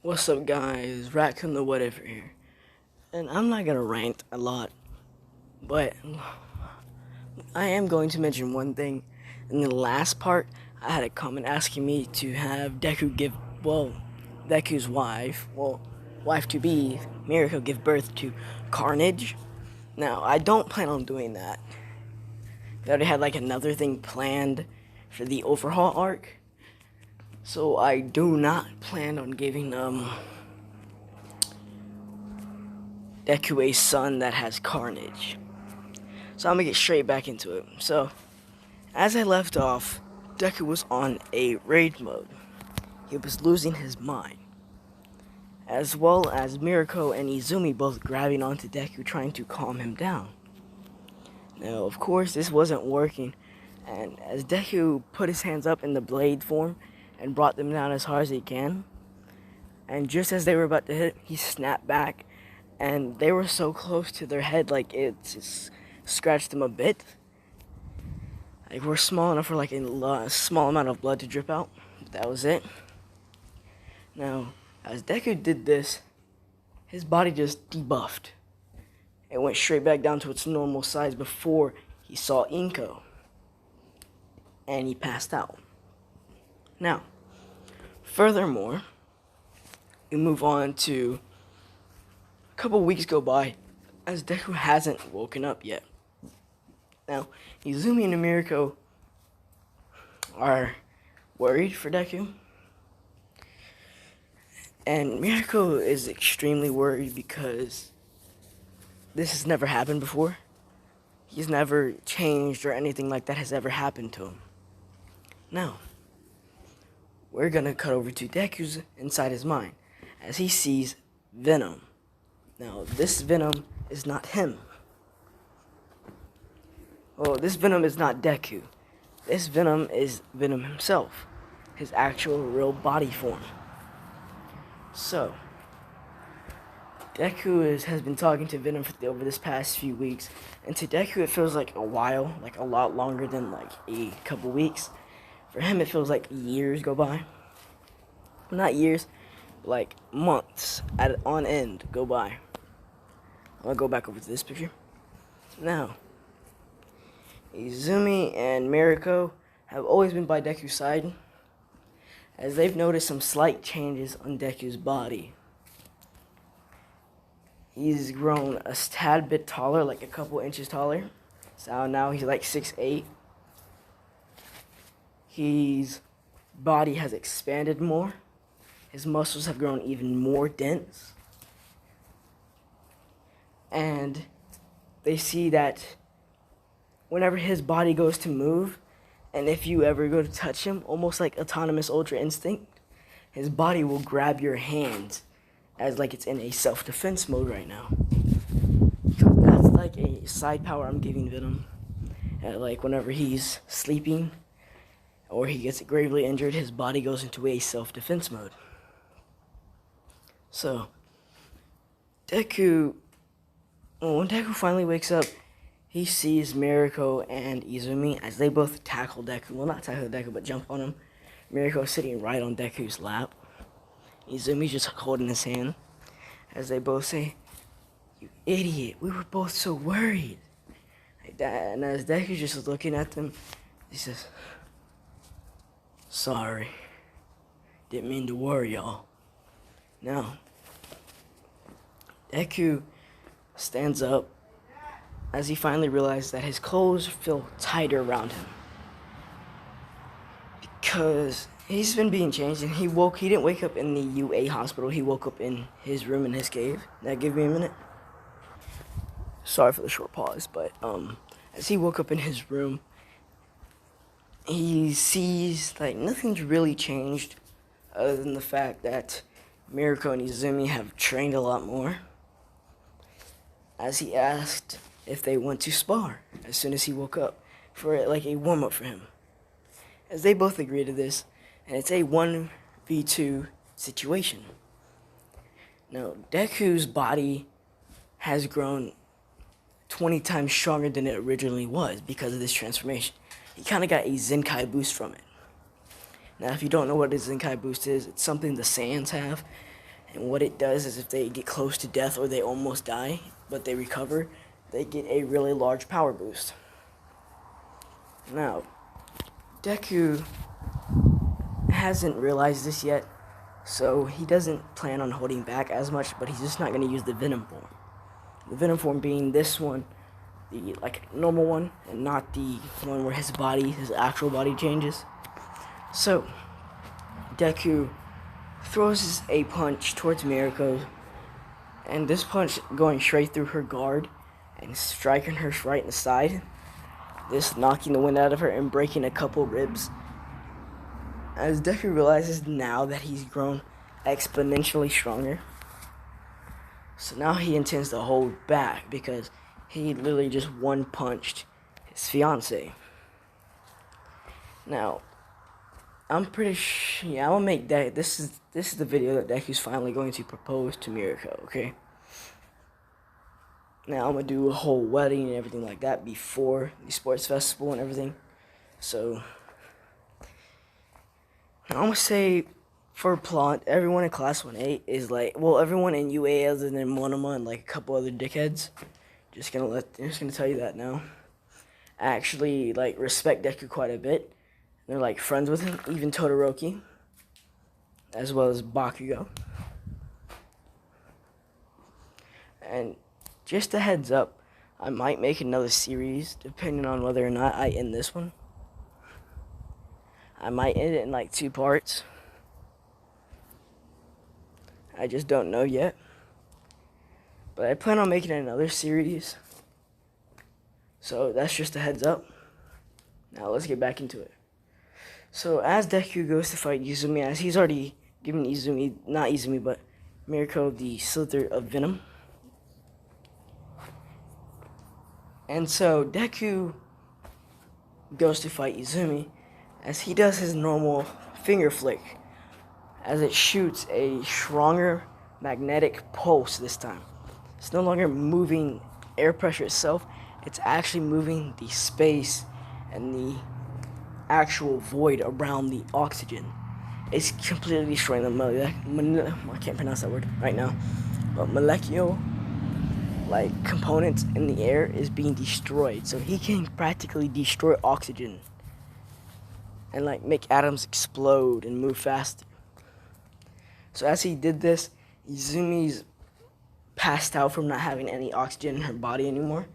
What's up, guys? Raccoon the Whatever here. And I'm not gonna rant a lot, but I am going to mention one thing. In the last part, I had a comment asking me to have Deku give, Deku's wife to be, Miracle, give birth to Carnage. Now, I don't plan on doing that. I already had like another thing planned for the overhaul arc, so I do not plan on giving Deku a son that has Carnage. So I'm gonna get straight back into it. So, as I left off, Deku was on a raid mode. He was losing his mind. As well as Mirako and Izumi both grabbing onto Deku trying to calm him down. Now, of course, this wasn't working, and as Deku put his hands up in the blade form and brought them down as hard as he can, and just as they were about to hit, he snapped back, and they were so close to their head, like it just scratched them a bit. Like, we're small enough for like a small amount of blood to drip out. But that was it. Now, as Deku did this, his body just debuffed. It went straight back down to its normal size before he saw Inko. And he passed out. Now, furthermore, we move on to a couple weeks go by as Deku hasn't woken up yet. Now, Izumi and Mirako are worried for Deku. And Mirako is extremely worried because this has never happened before. He's never changed or anything like that has ever happened to him. Now, we're gonna cut over to Deku's inside his mind as he sees Venom. Now, this Venom is not him. Well, this Venom is not Deku. This Venom is Venom himself, his actual real body form. So, Deku has been talking to Venom over this past few weeks, and to Deku it feels like a while, like a lot longer than like a couple weeks. For him it feels like years go by. Not years, like months on end go by. I'll go back over to this picture. Now, Izumi and Mirako have always been by Deku's side, as they've noticed some slight changes on Deku's body. He's grown a tad bit taller, like a couple inches taller. So now he's like 6'8". His body has expanded more. His muscles have grown even more dense. And they see that whenever his body goes to move, and if you ever go to touch him, almost like autonomous ultra instinct, his body will grab your hand as like it's in a self-defense mode right now. Because that's like a side power I'm giving Venom. Like whenever he's sleeping or he gets gravely injured, his body goes into a self-defense mode. So, when Deku finally wakes up, he sees Mirako and Izumi as they both tackle Deku. Well, not tackle Deku, but jump on him. Mirako is sitting right on Deku's lap. Izumi's just holding his hand as they both say, "You idiot, we were both so worried." Like that. And as Deku's just looking at them, he says, "Sorry. Didn't mean to worry y'all." Now, Deku stands up as he finally realizes that his clothes feel tighter around him. Because he's been being changed, and he didn't wake up in the UA hospital, he woke up in his room in his cave. Now give me a minute. Sorry for the short pause, but as he woke up in his room, he sees like nothing's really changed other than the fact that Mirako and Izumi have trained a lot more. As he asked if they want to spar as soon as he woke up for like a warm-up for him. As they both agree to this, and it's a 1v2 situation. Now, Deku's body has grown 20 times stronger than it originally was because of this transformation. He kind of got a Zenkai boost from it. Now, if you don't know what a Zenkai boost is, it's something the Saiyans have. And what it does is if they get close to death or they almost die, but they recover, they get a really large power boost. Now, Deku hasn't realized this yet, so he doesn't plan on holding back as much, but he's just not going to use the venom form. The venom form being this one, the normal one, and not the one where his actual body changes. So, Deku throws a punch towards Mirko, and this punch going straight through her guard and striking her right in the side. This knocking the wind out of her and breaking a couple ribs. As Deku realizes now that he's grown exponentially stronger, so now he intends to hold back because he literally just one-punched his fiance. Now, I'm pretty sure, I'm gonna make that. This is the video that Deku's finally going to propose to Mirko. Okay. Now I'm gonna do a whole wedding and everything like that before the sports festival and everything. So I'm gonna say, for plot, everyone in class 1A is everyone in UA other than Monoma and a couple other dickheads. Just gonna tell you that now. Actually, respect Deku quite a bit. They're friends with him, even Todoroki, as well as Bakugo. And just a heads up, I might make another series depending on whether or not I end this one. I might end it in 2 parts. I just don't know yet. But I plan on making another series. So that's just a heads up. Now let's get back into it. So as Deku goes to fight Izumi, as he's already given but Mirko the slither of venom. And so Deku goes to fight Izumi as he does his normal finger flick as it shoots a stronger magnetic pulse this time. It's no longer moving air pressure itself, it's actually moving the space and the actual void around the oxygen. It's completely destroying the I can't pronounce that word right now, but molecular components in the air is being destroyed. So he can practically destroy oxygen and make atoms explode and move faster. So as he did this, Izumi's passed out from not having any oxygen in her body anymore.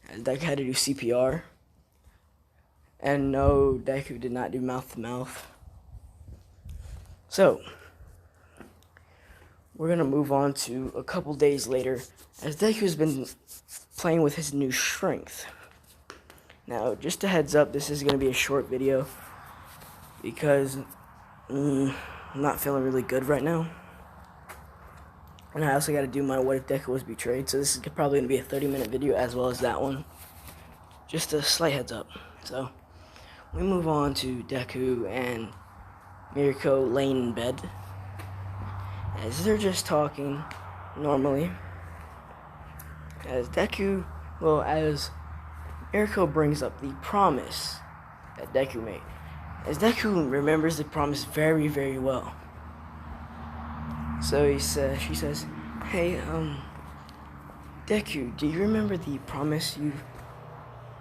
As Deku had to do CPR. And no, Deku did not do mouth-to-mouth. So, we're going to move on to a couple days later, as Deku's been playing with his new strength. Now, just a heads up, this is going to be a short video, because I'm not feeling really good right now. And I also got to do my What If Deku Was Betrayed, so this is probably going to be a 30-minute video as well as that one. Just a slight heads up. So, we move on to Deku and Mirko laying in bed. As they're just talking normally. As Mirko brings up the promise that Deku made. As Deku remembers the promise very, very well. So she says, "Hey, Deku, do you remember the promise you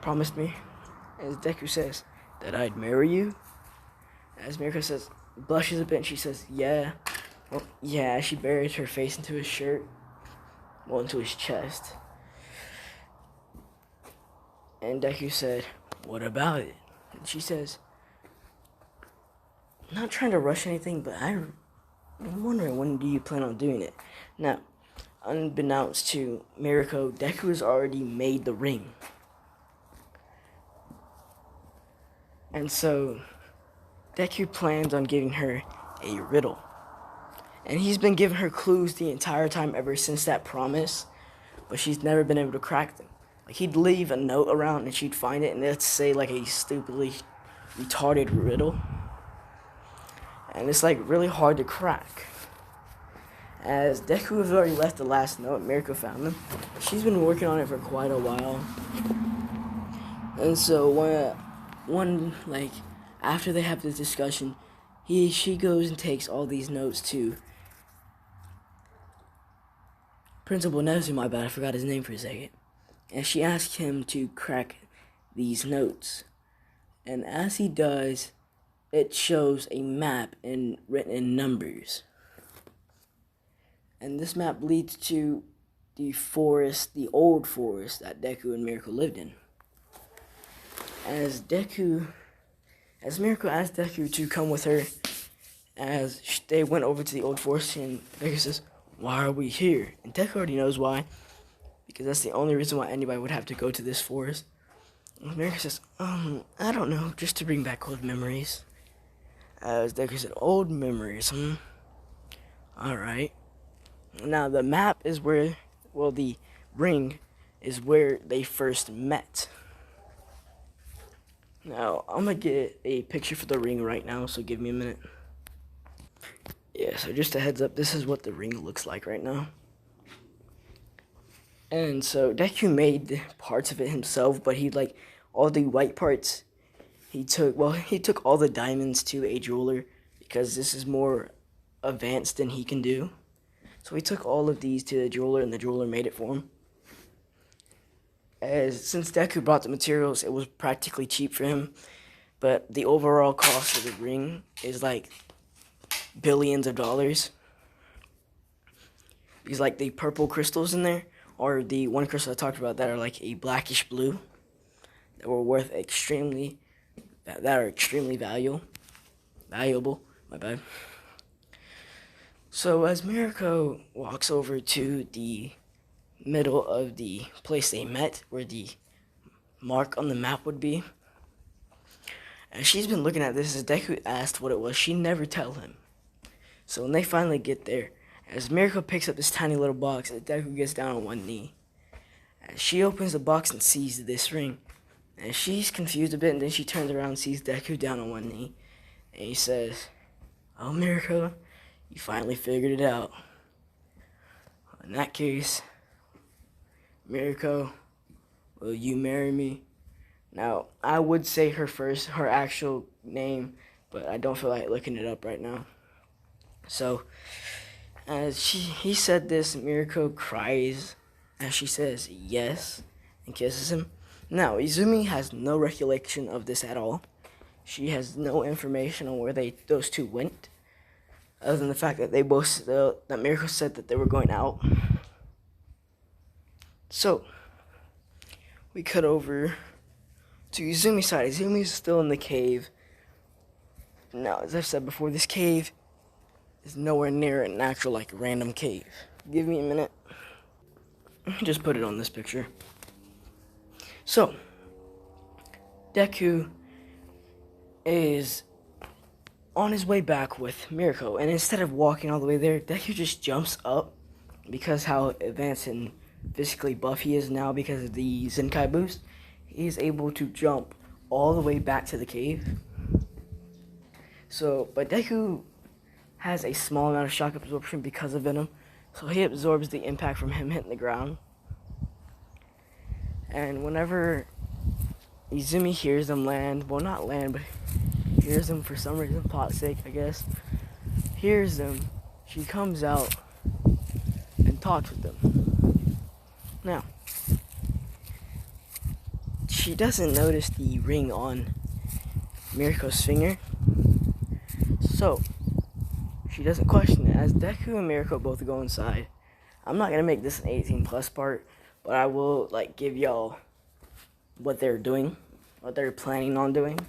promised me?" As Deku says, "That I'd marry you?" As Mirko says, blushes a bit, and she says, "Yeah." Well, yeah, she buried her face into his shirt. Well, into his chest. And Deku said, "What about it?" And she says, "I'm not trying to rush anything, but I'm wondering, when do you plan on doing it?" Now, unbeknownst to Mirko, Deku has already made the ring. And so, Deku plans on giving her a riddle. And he's been giving her clues the entire time ever since that promise, but she's never been able to crack them. He'd leave a note around and she'd find it, and it'd say a stupidly retarded riddle. And it's really hard to crack. As Deku has already left the last note, Mirko found them. She's been working on it for quite a while. And so after they have this discussion, she goes and takes all these notes to Principal Nezu, my bad, I forgot his name for a second. And she asked him to crack these notes. And as he does, it shows a map written in numbers. And this map leads to the forest, the old forest that Deku and Miracle lived in. As Miracle asked Deku to come with her, as they went over to the old forest, and Deku says, "Why are we here?" And Deku already knows why, because that's the only reason why anybody would have to go to this forest. And Miracle says, I don't know, just to bring back old memories. As Deku said, "Old memories, Alright." Now the map is where, the ring is where they first met. Now, I'm gonna get a picture for the ring right now, so give me a minute. Yeah, so just a heads up, this is what the ring looks like right now. And so Deku made parts of it himself, but all the white parts, he took all the diamonds to a jeweler, because this is more advanced than he can do. So he took all of these to the jeweler, and the jeweler made it for him. Since Deku brought the materials, it was practically cheap for him, but the overall cost of the ring is like billions of dollars. Because like the purple crystals in there, or the one crystal I talked about that are like a blackish blue, that are extremely valuable. My bad. So as Mirako walks over to the middle of the place they met, where the mark on the map would be, and she's been looking at this, as Deku asked what it was, she never tell him. So when they finally get there, as Mirako picks up this tiny little box, as Deku gets down on one knee, as she opens the box and sees this ring, and she's confused a bit, and then she turns around and sees Deku down on one knee, and he says, "Oh, Mirako, you finally figured it out. In that case, Mirako, will you marry me?" Now, I would say her actual name, but I don't feel like looking it up right now. So, as he said this, Mirako cries as she says yes and kisses him. Now, Izumi has no recollection of this at all. She has no information on where those two went, other than the fact that that Mirako said that they were going out. So, we cut over to Izumi's side. Izumi's still in the cave. Now, as I've said before, this cave is nowhere near an actual, random cave. Give me a minute. Just put it on this picture. So, Deku is on his way back with Mirako, and instead of walking all the way there, Deku just jumps up, because how advanced and physically buff he is now because of the Zenkai boost. He is able to jump all the way back to the cave. So, but Deku has a small amount of shock absorption because of venom, so he absorbs the impact from him hitting the ground. And whenever Izumi hears them land, well, not land, but hears them for some reason, plot's sake, I guess, hears them, she comes out and talks with them. Now, she doesn't notice the ring on Mirako's finger, so she doesn't question it. As Deku and Mirako both go inside, I'm not gonna make this an 18+ part, but I will give y'all what they're doing, what they're planning on doing.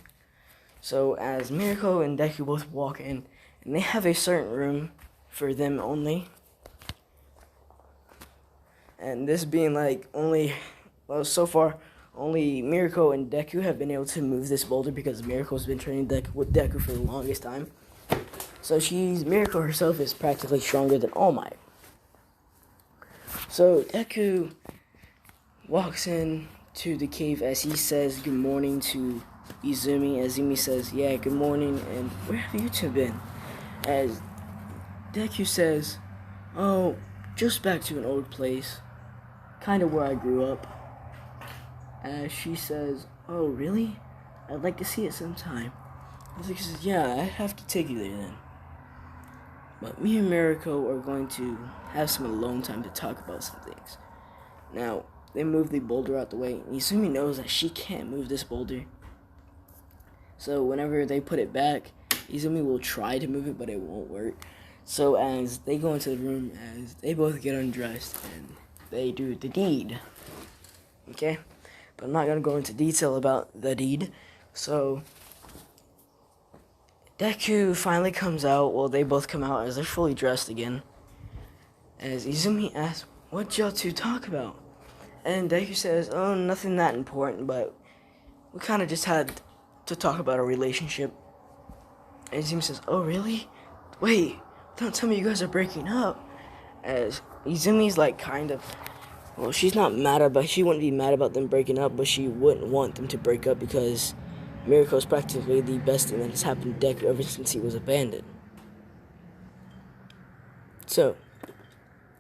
So as Mirako and Deku both walk in, and they have a certain room for them only, and this being so far only Mirako and Deku have been able to move this boulder, because Mirako's been training with Deku for the longest time. So Mirako herself is practically stronger than All Might. So Deku walks in to the cave as he says good morning to Izumi. Izumi says, "Yeah, good morning, and where have you two been?" As Deku says, "Oh, just back to an old place, kind of where I grew up." As she says, "Oh, really? I'd like to see it sometime." Izumi says, "Yeah, I have to take you there then." But me and Mirko are going to have some alone time to talk about some things. Now, they move the boulder out the way. Izumi knows that she can't move this boulder. So whenever they put it back, Izumi will try to move it, but it won't work. So as they go into the room, as they both get undressed, and they do the deed. Okay? But I'm not going to go into detail about the deed. So Deku finally comes out. Well, they both come out as they're fully dressed again. As Izumi asks, "What y'all two talk about?" And Deku says, "Oh, nothing that important, but we kind of just had to talk about our relationship." And Izumi says, "Oh, really? Wait, don't tell me you guys are breaking up." As Izumi's like kind of, well, she's not mad about, she wouldn't be mad about them breaking up, but she wouldn't want them to break up because Mirko's practically the best thing that has happened to Deku ever since he was abandoned. So,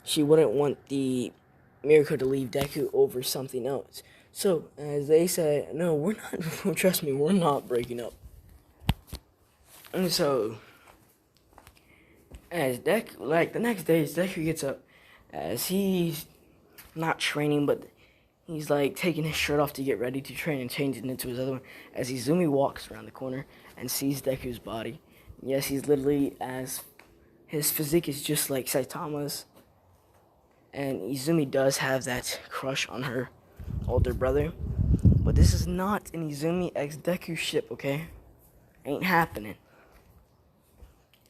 she wouldn't want the Mirko to leave Deku over something else. So, as they said, "No, we're not, trust me, we're not breaking up." And so, as Deku, like the next day, as Deku gets up, as he's not training, but he's like taking his shirt off to get ready to train and changing into his other one, as Izumi walks around the corner and sees Deku's body. Yes, he's literally, as his physique is just like Saitama's. And Izumi does have that crush on her older brother. But this is not an Izumi x Deku ship, okay? Ain't happening.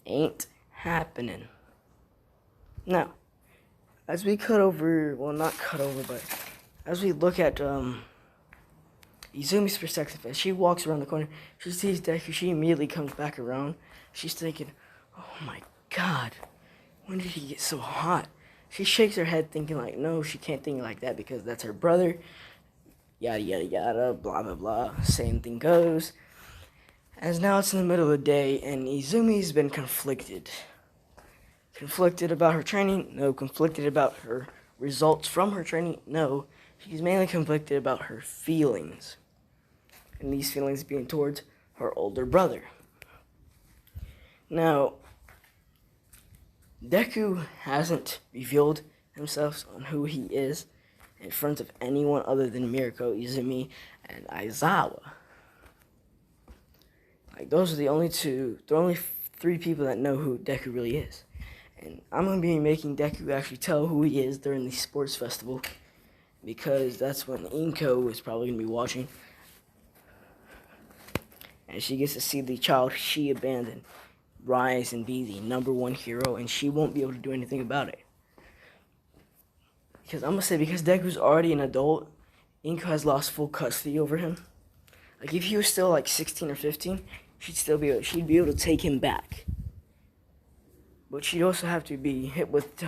Ain't happening. Now, as we cut over, well, not cut over, but as we look at Izumi's perspective, as she walks around the corner, she sees Deku, she immediately comes back around. She's thinking, "Oh my god, when did he get so hot?" She shakes her head thinking like, no, she can't think like that because that's her brother. Yada, yada, yada, blah, blah, blah. Same thing goes. As now it's in the middle of the day and Izumi's been conflicted. Conflicted about her training? No. Conflicted about her results from her training? No. She's mainly conflicted about her feelings. And these feelings being towards her older brother. Now, Deku hasn't revealed himself on who he is in front of anyone other than Mirko, Izumi, and Aizawa. Like, those are the only three people that know who Deku really is. And I'm going to be making Deku actually tell who he is during the sports festival, because that's when Inko is probably going to be watching. And she gets to see the child she abandoned rise and be the #1 hero, and she won't be able to do anything about it. Because I'm going to say, because Deku's already an adult, Inko has lost full custody over him. Like, if he was still like 16 or 15, she'd be able to take him back. But she'd also have to be hit with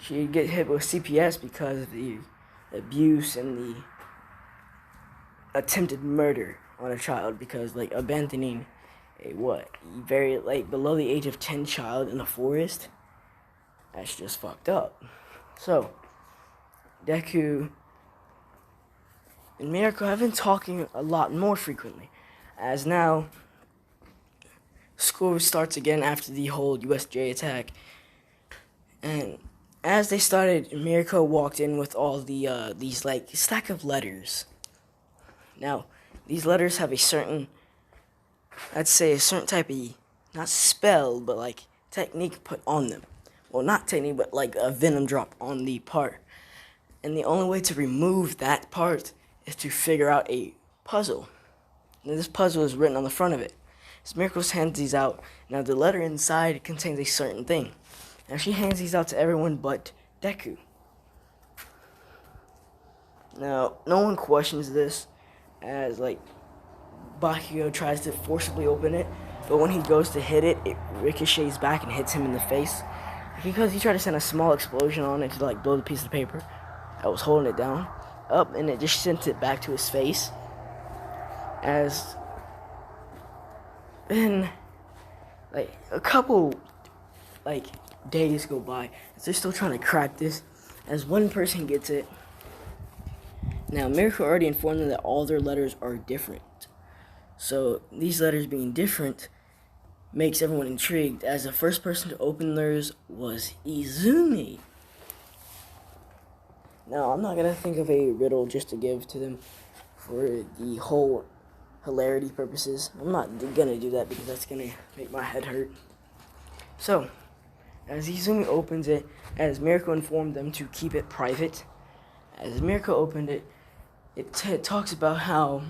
she'd get hit with CPS because of the abuse and the attempted murder on a child, because like abandoning a very like below the age of 10 child in a forest, that's just fucked up. So Deku and Mirko have been talking a lot more frequently, as now school starts again after the whole USJ attack. And as they started, Mirko walked in with all the these like stack of letters. Now, these letters have a certain, I'd say a certain type of, not spell, but like technique put on them. Well, not technique, but like a venom drop on the part. And the only way to remove that part is to figure out a puzzle. And this puzzle is written on the front of it. So Mirko hands these out. Now the letter inside contains a certain thing. Now she hands these out to everyone but Deku. Now, no one questions this, as like Bakugo tries to forcibly open it, but when he goes to hit it, it ricochets back and hits him in the face. Because he tried to send a small explosion on it to like blow the piece of paper that was holding it down up, and it just sent it back to his face. As then like a couple like days go by as they're still trying to crack this, as one person gets it. Now Mirko already informed them that all their letters are different, So these letters being different makes everyone intrigued, as the first person to open theirs was Izumi. Now, I'm not going to think of a riddle just to give to them for the whole hilarity purposes. I'm not going to do that because that's going to make my head hurt. So, as Izumi opens it, as Mirko informed them to keep it private, as Mirko opened it, it talks about how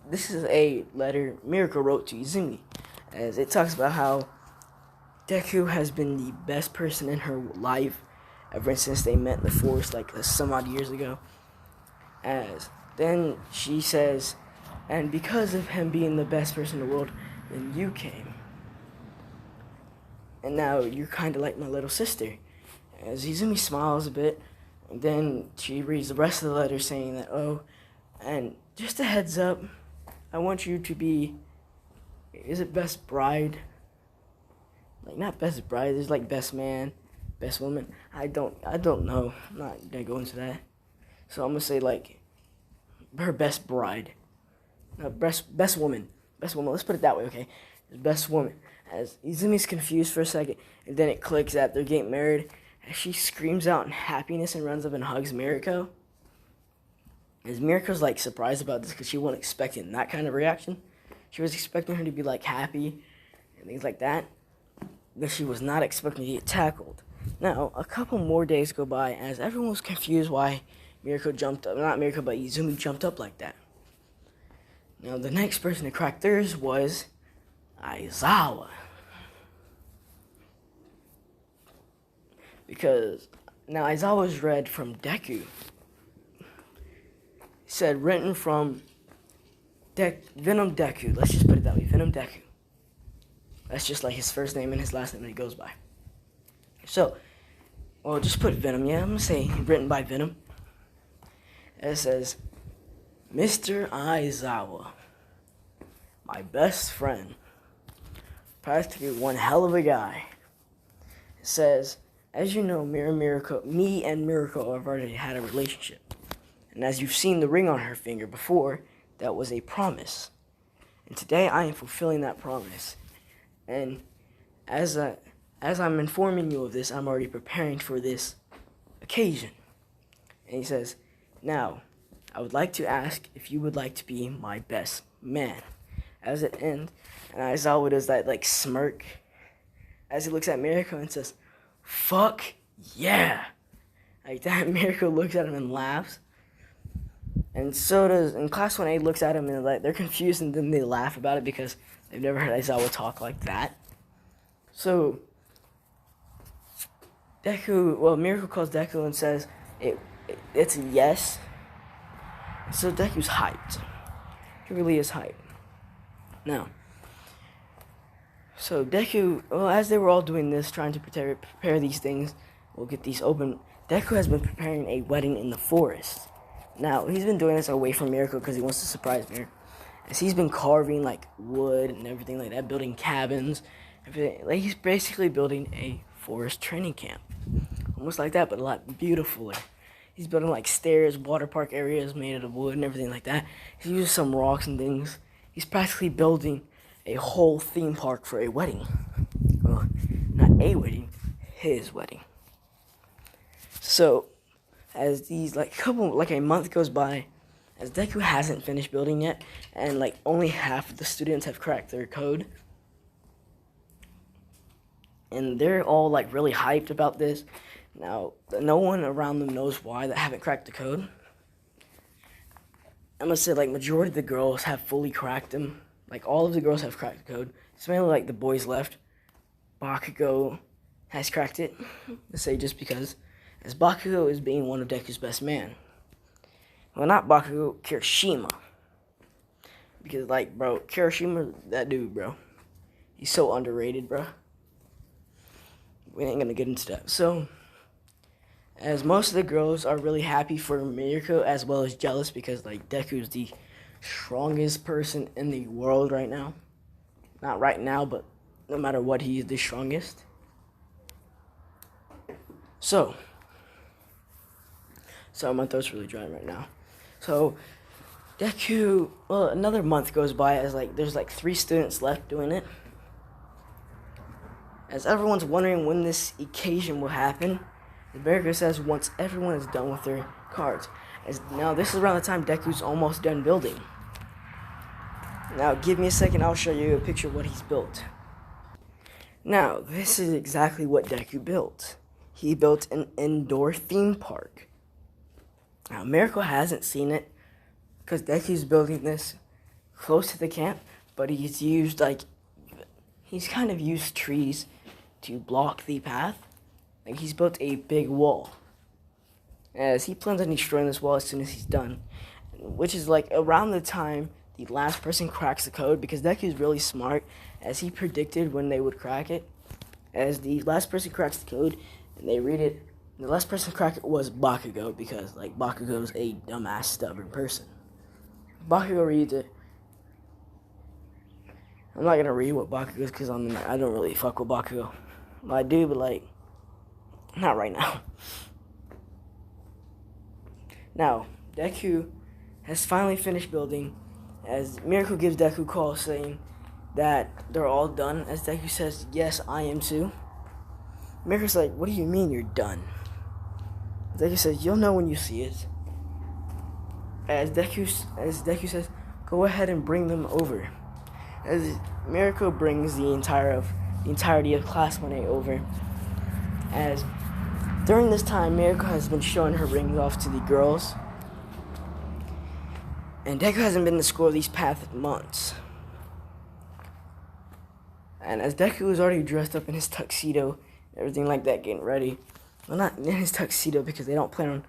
this is a letter Mirko wrote to Izumi, as it talks about how Deku has been the best person in her life ever since they met in the forest like some odd years ago. As then she says, and because of him being the best person in the world, then you came. And now you're kind of like my little sister. As Izumi smiles a bit, and then she reads the rest of the letter saying that, oh, and just a heads up, I want you to be, is it best bride? Like, not best bride, there's like best man, best woman. I don't know. I'm not gonna go into that. So I'm gonna say like her best bride. No, best woman. Best woman. Let's put it that way, okay? Best woman. As Izumi's confused for a second, and then it clicks that they're getting married. As she screams out in happiness and runs up and hugs Mirko. As Mirko's like surprised about this because she wasn't expecting that kind of reaction. She was expecting her to be like happy and things like that. But she was not expecting to get tackled. Now, a couple more days go by as everyone was confused why Mirko jumped up. Not Mirko, but Izumi jumped up like that. Now, the next person to crack theirs was Aizawa. Because now Aizawa's read from Deku. It said written from Venom Deku. Let's just put it that way, Venom Deku. That's just like his first name and his last name that he goes by. So, well, just put Venom. Yeah, I'm gonna say written by Venom. It says, Mr. Aizawa, my best friend, practically one hell of a guy. It says, as you know, me and Mirko have already had a relationship. And as you've seen the ring on her finger before, that was a promise. And today I am fulfilling that promise. And as I'm informing you of this, I'm already preparing for this occasion. And he says, now, I would like to ask if you would like to be my best man. As it ends, and Aizawa does that like smirk as he looks at Mirko and says, fuck yeah. Like that, Mirko looks at him and laughs. And so does, and Class 1A looks at him and like they're confused, and then they laugh about it because they've never heard Aizawa talk like that. So Mirko calls Deku and says it's a yes. So Deku's hyped. He really is hyped. Now, so Deku, well, as they were all doing this, trying to prepare these things, we'll get these open. Deku has been preparing a wedding in the forest. Now, he's been doing this away from Mirko because he wants to surprise Mirko. As he's been carving, like, wood and everything like that, building cabins. Everything. Like, he's basically building a forest training camp. Almost like that, but a lot beautifuler. He's building, like, stairs, water park areas made out of wood and everything like that. He uses some rocks and things. He's practically building a whole theme park for a wedding. Well, not a wedding, his wedding. So, as these, a month goes by, as Deku hasn't finished building yet, and, only half of the students have cracked their code, and they're all, really hyped about this. Now, no one around them knows why they haven't cracked the code. I'm gonna say, majority of the girls have fully cracked them. All of the girls have cracked the code. It's mainly, the boys left. Bakugo has cracked it. Let's say just because. As Bakugo is being one of Deku's best man. Well, not Bakugo, Kirishima. Because, bro, Kirishima, that dude, bro. He's so underrated, bro. We ain't gonna get into that. So, as most of the girls are really happy for Mirko, as well as jealous, because, Deku's the strongest person in the world right now. Not right now, but no matter what, he's the strongest. So, my throat's really dry right now. So, Deku, well, another month goes by as there's 3 students left doing it. As everyone's wondering when this occasion will happen, the barrier says once everyone is done with their cards. As now this is around the time Deku's almost done building. Now give me a second, I'll show you a picture of what he's built. Now, this is exactly what Deku built. He built an indoor theme park. Now, Miracle hasn't seen it because Deku's building this close to the camp, but he's kind of used trees to block the path. Like, he's built a big wall. As he plans on destroying this wall as soon as he's done, which is around the time the last person cracks the code, because Deku's really smart, as he predicted when they would crack it. As the last person cracks the code and they read it, the last person to crack it was Bakugo, because Bakugo's a dumbass, stubborn person. Bakugo reads it. I'm not gonna read what Bakugo's because I don't really fuck with Bakugo. Well, I do, but not right now. Now, Deku has finally finished building, as Miracle gives Deku a call saying that they're all done, as Deku says, yes, I am too. Miracle's like, what do you mean you're done? Deku says, you'll know when you see it. As Deku says, go ahead and bring them over. As Miracle brings the entirety of Class 1A over. As during this time, Miracle has been showing her rings off to the girls. And Deku hasn't been to school these past months. And as Deku is already dressed up in his tuxedo, everything like that, getting ready. Well, not in his tuxedo because they don't plan on...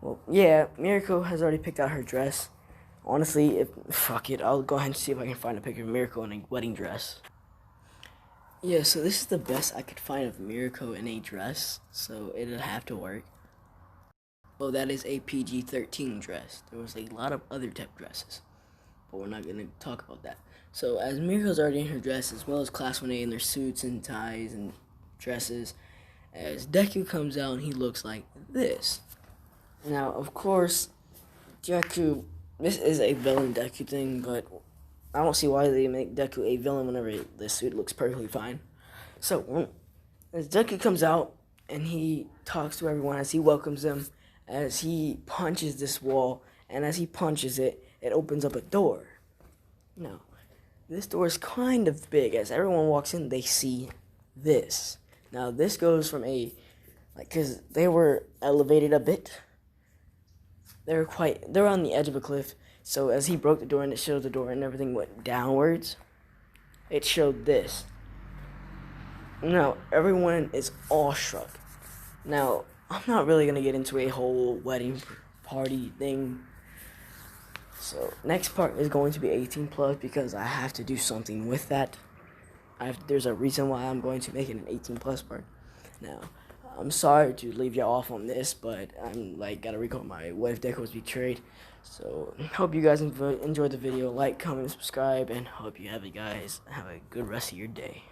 Well, yeah, Miracle has already picked out her dress. Honestly, fuck it, I'll go ahead and see if I can find a picture of Miracle in a wedding dress. Yeah, so this is the best I could find of Miracle in a dress, so it'll have to work. Well, that is a PG-13 dress. There was a lot of other type dresses, but we're not going to talk about that. So, as Miracle's already in her dress, as well as Class 1A in their suits and ties and dresses, as Deku comes out and he looks like this. Now, of course, Deku, this is a villain Deku thing, but I don't see why they make Deku a villain whenever the suit looks perfectly fine. So, as Deku comes out and he talks to everyone, as he welcomes them, as he punches this wall, and as he punches it, it opens up a door. Now, this door is kind of big. As everyone walks in, they see this. Now, this goes from because they were elevated a bit. They're on the edge of a cliff. So as he broke the door and it showed the door and everything went downwards, it showed this. Now, everyone is awestruck. Now, I'm not really going to get into a whole wedding party thing. So, next part is going to be 18 plus because I have to do something with that. There's a reason why I'm going to make it an 18 plus part. Now, I'm sorry to leave y'all off on this, but I'm gotta record my What If Deku Was Betrayed. So, hope you guys enjoyed the video. Like, comment, subscribe, and hope you guys have a good rest of your day.